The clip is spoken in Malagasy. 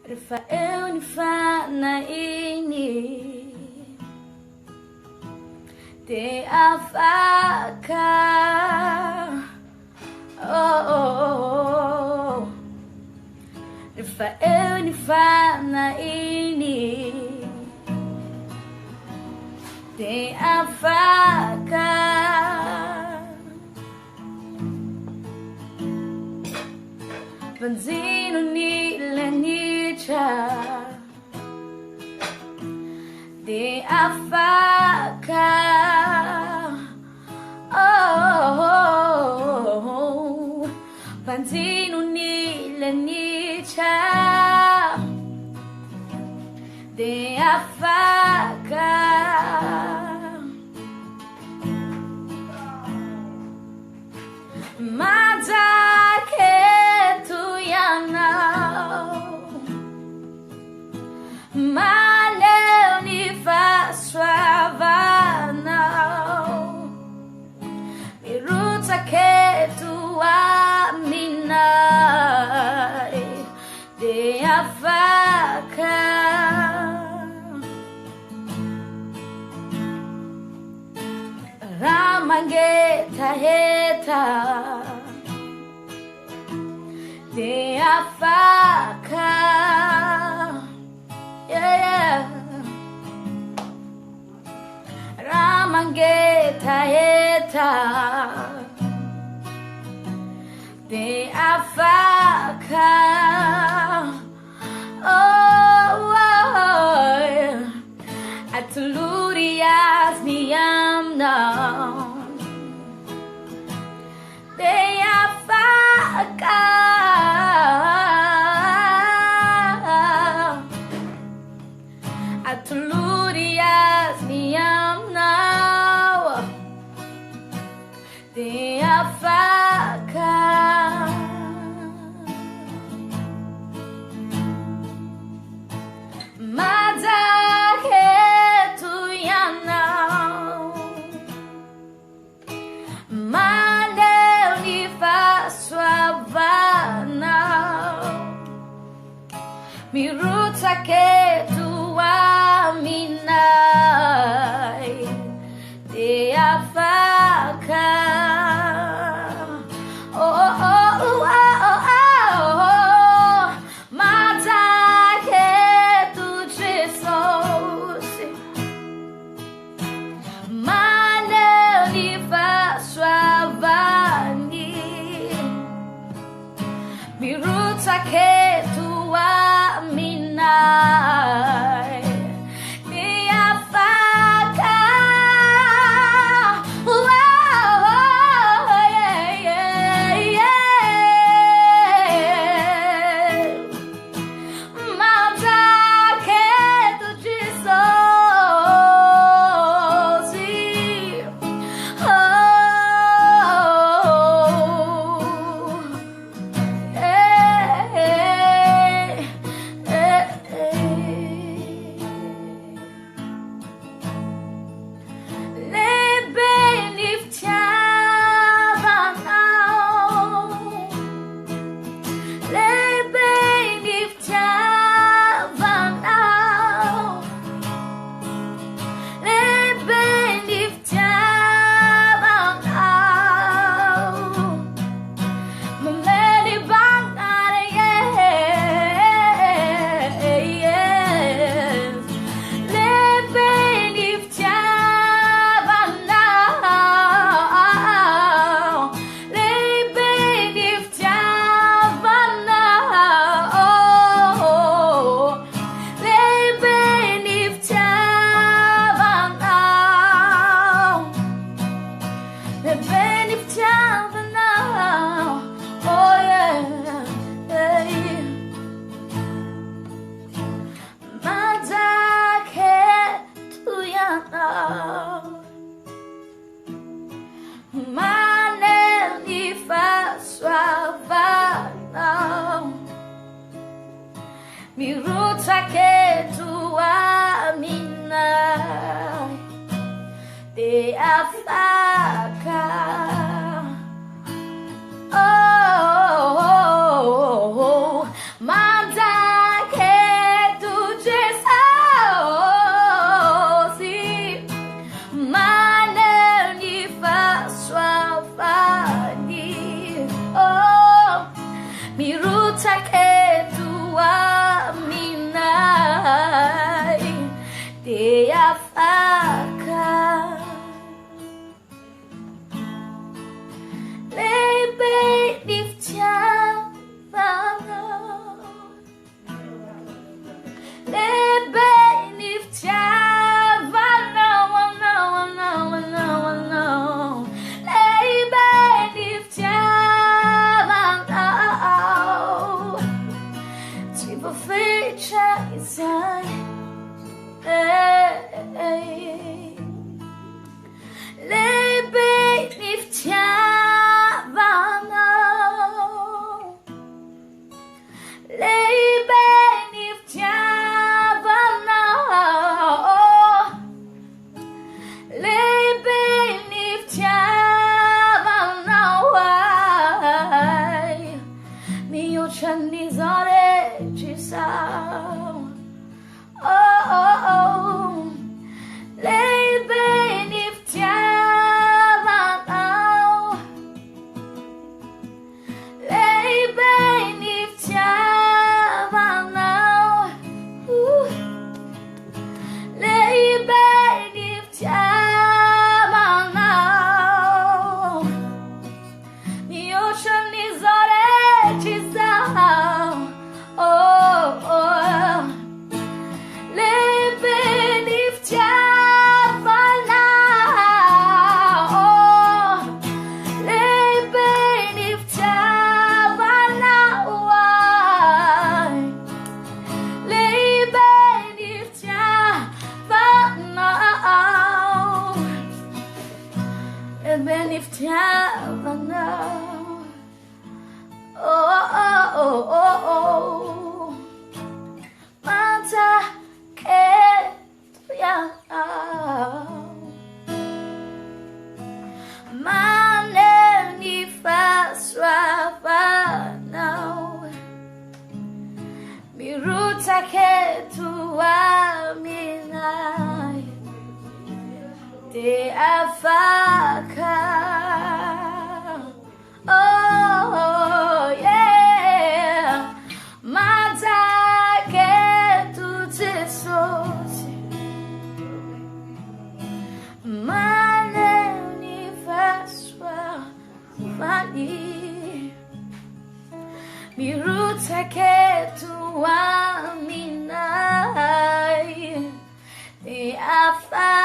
Rafael ni fanaini te afaka Rafael ni fanaini te afaka Panzino nila nicha de afaka Panzino nila nicha de afaka Maleu ni faswavana Miruta ketu aminai De afaka Ramangeta heta De afaka Ramangeta heta de afaka Atulurias niyamna de afaka Atulurias niyamna de afaka Madaketu yana Maleu ni faswavana Miruta ketu aminai de afaka Madaketu Jesus Maleu ni faswavani Miruta ketu aminai de afaka Madaketu Jesus Miruta ketu aminai de afaka Manda Te afaka, oh yeah, matake tutte sosi, mane unifaswa fani, mirutake tuaminai, te afaka.